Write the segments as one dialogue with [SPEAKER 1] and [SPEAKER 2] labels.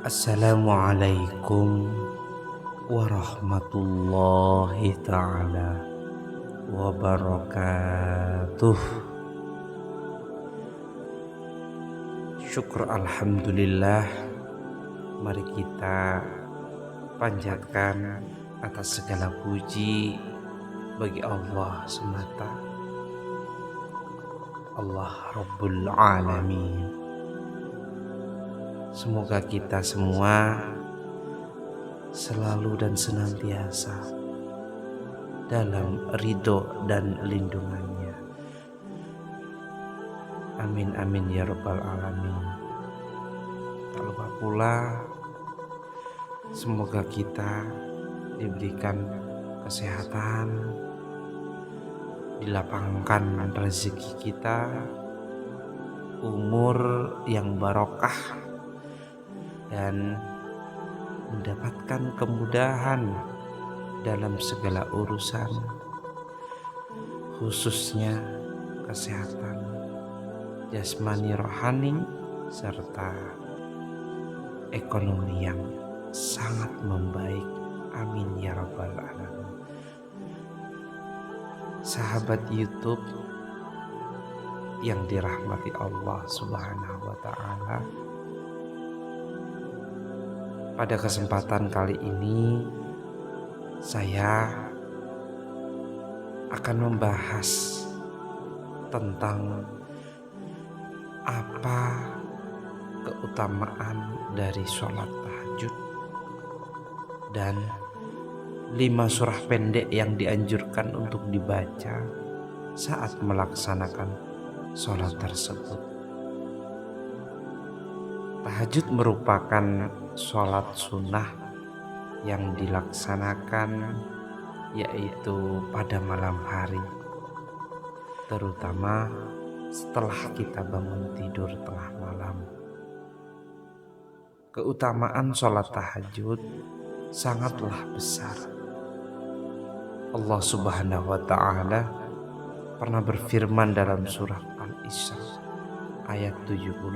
[SPEAKER 1] Assalamualaikum warahmatullahi ta'ala wabarakatuh. Syukur alhamdulillah, mari kita panjatkan atas segala puji bagi Allah semata, Allah Rabbul Alamin. Semoga kita semua selalu dan senantiasa dalam ridho dan lindungannya. Amin amin ya rabbal alamin. Tak lupa pula semoga kita diberikan kesehatan, dilapangkan rezeki kita, umur yang barokah, dan mendapatkan kemudahan dalam segala urusan, khususnya kesehatan jasmani rohani serta ekonomi yang sangat membaik. Amin ya rabbal alamin. Sahabat YouTube yang dirahmati Allah Subhanahu wa ta'ala, pada kesempatan kali ini saya akan membahas tentang apa keutamaan dari sholat tahajud dan 5 surah pendek yang dianjurkan untuk dibaca saat melaksanakan sholat tersebut. Tahajud merupakan sholat sunnah yang dilaksanakan yaitu pada malam hari, terutama setelah kita bangun tidur tengah malam. Keutamaan sholat tahajud sangatlah besar. Allah Subhanahu wa ta'ala pernah berfirman dalam surah Al-Isra ayat 79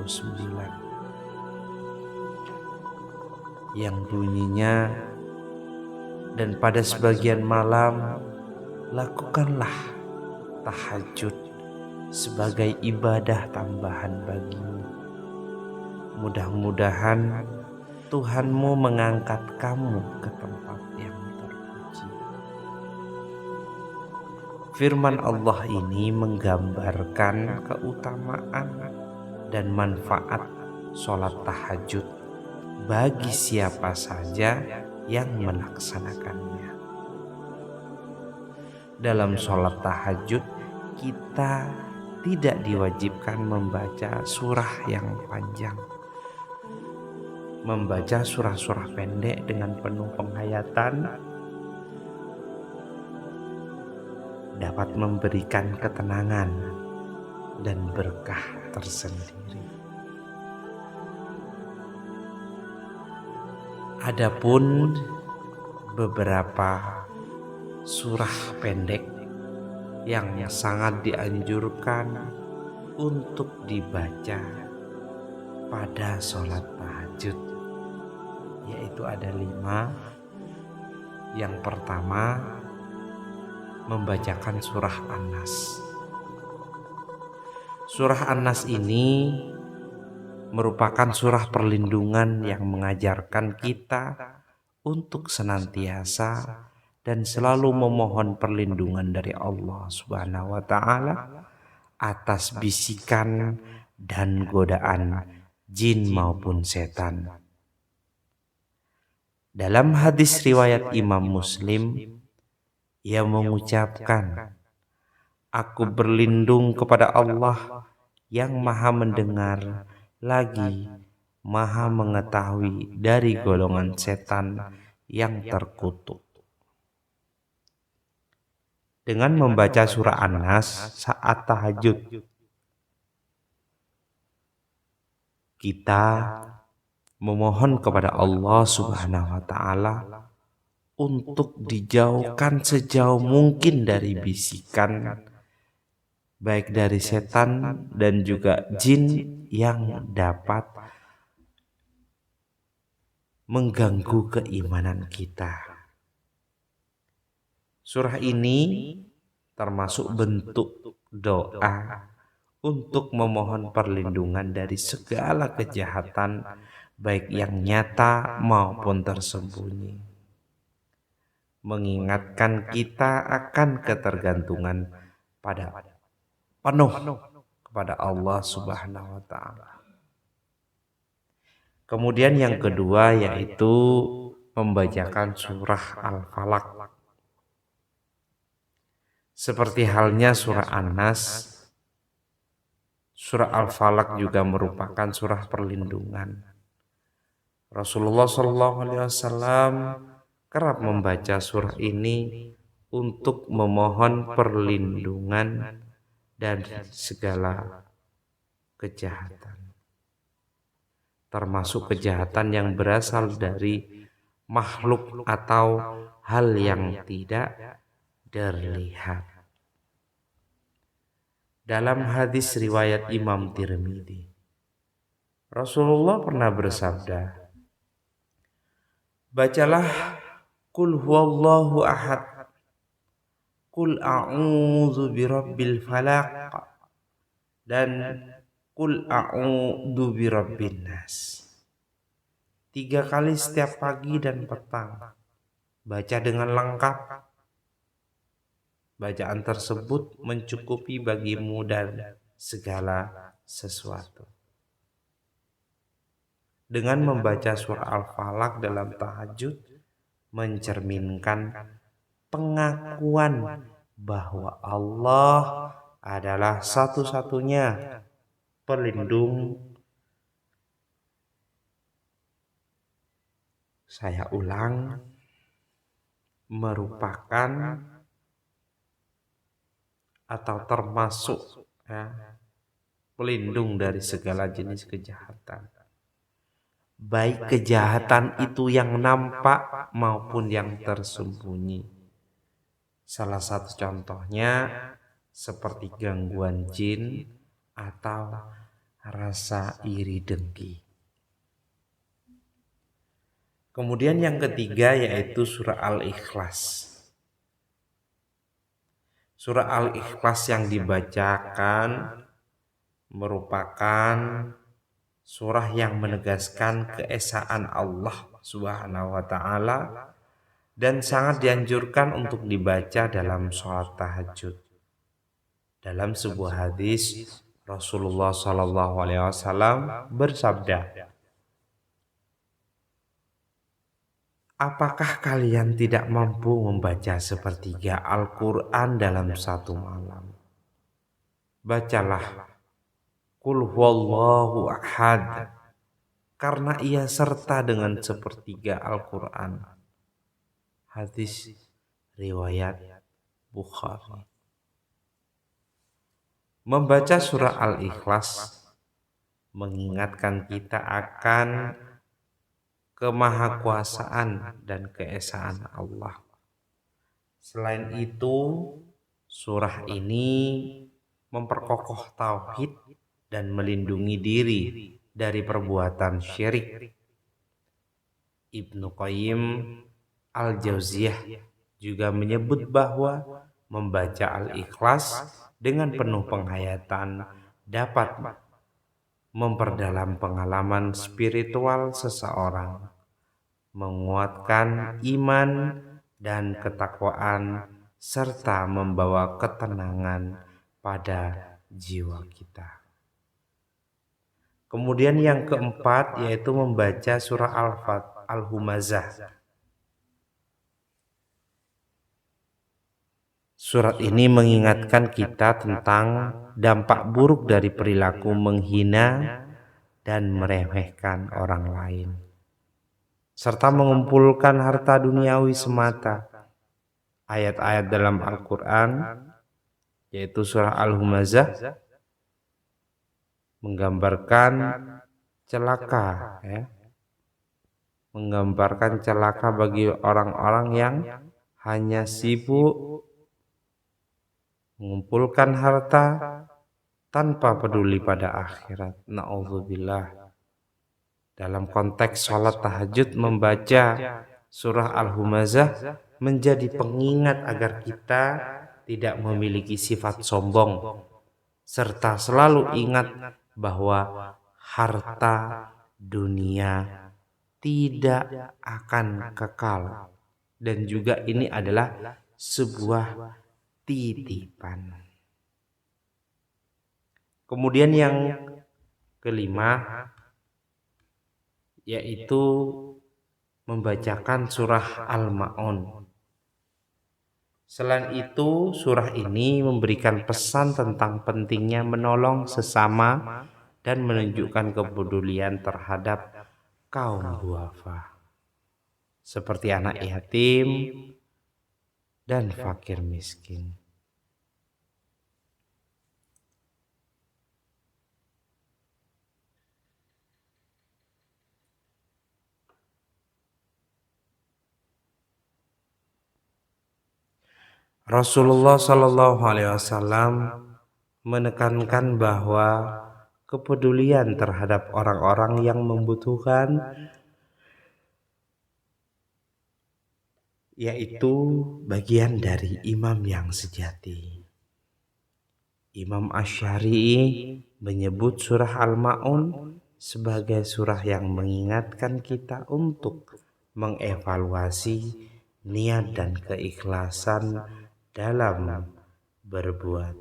[SPEAKER 1] yang bunyinya, dan pada sebagian malam lakukanlah tahajud sebagai ibadah tambahan bagimu. Mudah-mudahan Tuhanmu mengangkat kamu ke tempat yang terpuji. Firman Allah ini menggambarkan keutamaan dan manfaat sholat tahajud bagi siapa saja yang melaksanakannya. Dalam sholat tahajud kita tidak diwajibkan membaca surah yang panjang. Membaca surah-surah pendek dengan penuh penghayatan dapat memberikan ketenangan dan berkah tersendiri. Adapun beberapa surah pendek yang sangat dianjurkan untuk dibaca pada sholat tahajud, yaitu ada 5. Yang pertama, membacakan surah An-Nas. Surah An-Nas ini merupakan surah perlindungan yang mengajarkan kita untuk senantiasa dan selalu memohon perlindungan dari Allah Subhanahu wa ta'ala atas bisikan dan godaan jin maupun setan. Dalam hadis riwayat Imam Muslim, ia mengucapkan, "Aku berlindung kepada Allah yang Maha mendengar lagi Maha mengetahui dari golongan setan yang terkutuk." Dengan membaca surah An-Nas saat tahajud, kita memohon kepada Allah Subhanahu wa ta'ala untuk dijauhkan sejauh mungkin dari bisikan baik dari setan dan juga jin yang dapat mengganggu keimanan kita. Surah ini termasuk bentuk doa untuk memohon perlindungan dari segala kejahatan baik yang nyata maupun tersembunyi. Mengingatkan kita akan ketergantungan pada penuh kepada Allah Subhanahu wa taala. Kemudian yang kedua yaitu membacakan surah Al-Falaq. Seperti halnya surah An-Nas, surah Al-Falaq juga merupakan surah perlindungan. Rasulullah SAW kerap membaca surah ini untuk memohon perlindungan dari segala kejahatan, termasuk kejahatan yang berasal dari makhluk atau hal yang tidak terlihat. Dalam hadis riwayat Imam Tirmidzi, Rasulullah pernah bersabda, bacalah Qul huwallahu ahad, Qul a'udzu birabbil falaq, dan Qul a'udzu birabbin nas. 3 kali setiap pagi dan petang. Baca dengan lengkap. Bacaan tersebut mencukupi bagimu dan segala sesuatu. Dengan membaca surah Al-Falaq dalam tahajud mencerminkan pengakuan bahwa Allah adalah satu-satunya pelindung. Saya ulang, merupakan atau termasuk pelindung dari segala jenis kejahatan. Baik kejahatan itu yang nampak maupun yang tersembunyi. Salah satu contohnya seperti gangguan jin atau rasa iri dengki. Kemudian yang ketiga yaitu surah Al-Ikhlas. Surah Al-Ikhlas yang dibacakan merupakan surah yang menegaskan keesaan Allah Subhanahu wa taala dan sangat dianjurkan untuk dibaca dalam sholat tahajud. Dalam sebuah hadis Rasulullah SAW bersabda, apakah kalian tidak mampu membaca sepertiga Al-Quran dalam satu malam? Bacalah Qul huwallahu ahad, karena ia serta dengan sepertiga Al-Quran. Hadis riwayat Bukhari. Membaca surah Al-Ikhlas mengingatkan kita akan kemahakuasaan dan keesaan Allah. Selain itu, surah ini memperkokoh tauhid dan melindungi diri dari perbuatan syirik. Ibnu Qayyim Al-Jauziyah juga menyebut bahwa membaca Al-Ikhlas dengan penuh penghayatan dapat memperdalam pengalaman spiritual seseorang, menguatkan iman dan ketakwaan, serta membawa ketenangan pada jiwa kita. Kemudian yang keempat yaitu membaca surah Al-Humazah. Surat ini mengingatkan kita tentang dampak buruk dari perilaku menghina dan meremehkan orang lain, serta mengumpulkan harta duniawi semata. Ayat-ayat dalam Al-Quran yaitu surah Al-Humazah menggambarkan celaka menggambarkan celaka bagi orang-orang yang hanya sibuk mengumpulkan harta tanpa peduli pada akhirat. Na'udzubillah. Dalam konteks sholat tahajud, membaca surah Al-Humazah menjadi pengingat agar kita tidak memiliki sifat sombong, serta selalu ingat bahwa harta dunia tidak akan kekal, dan juga ini adalah sebuah titipan. Kemudian yang kelima yaitu membacakan surah Al-Ma'un. Selain itu, surah ini memberikan pesan tentang pentingnya menolong sesama dan menunjukkan kepedulian terhadap kaum duafa, seperti anak yatim dan fakir miskin. Rasulullah Shallallahu Alaihi Wasallam menekankan bahwa kepedulian terhadap orang-orang yang membutuhkan yaitu bagian dari imam yang sejati. Imam Asy-Syari'i menyebut surah Al-Ma'un sebagai surah yang mengingatkan kita untuk mengevaluasi niat dan keikhlasan dalam berbuat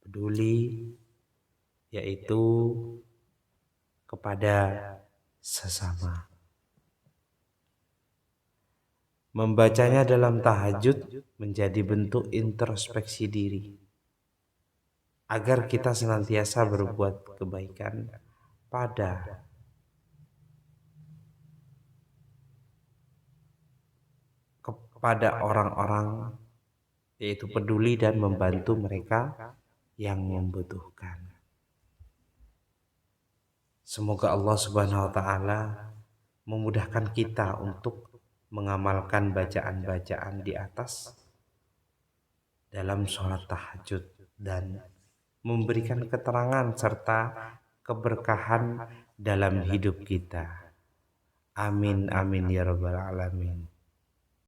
[SPEAKER 1] peduli, yaitu kepada sesama. Membacanya dalam tahajud menjadi bentuk introspeksi diri agar kita senantiasa berbuat kebaikan kepada orang-orang, yaitu peduli dan membantu mereka yang membutuhkan. Semoga Allah Subhanahu wa taala memudahkan kita untuk mengamalkan bacaan-bacaan di atas dalam sholat tahajud dan memberikan keterangan serta keberkahan dalam hidup kita. Amin amin ya rabbal alamin.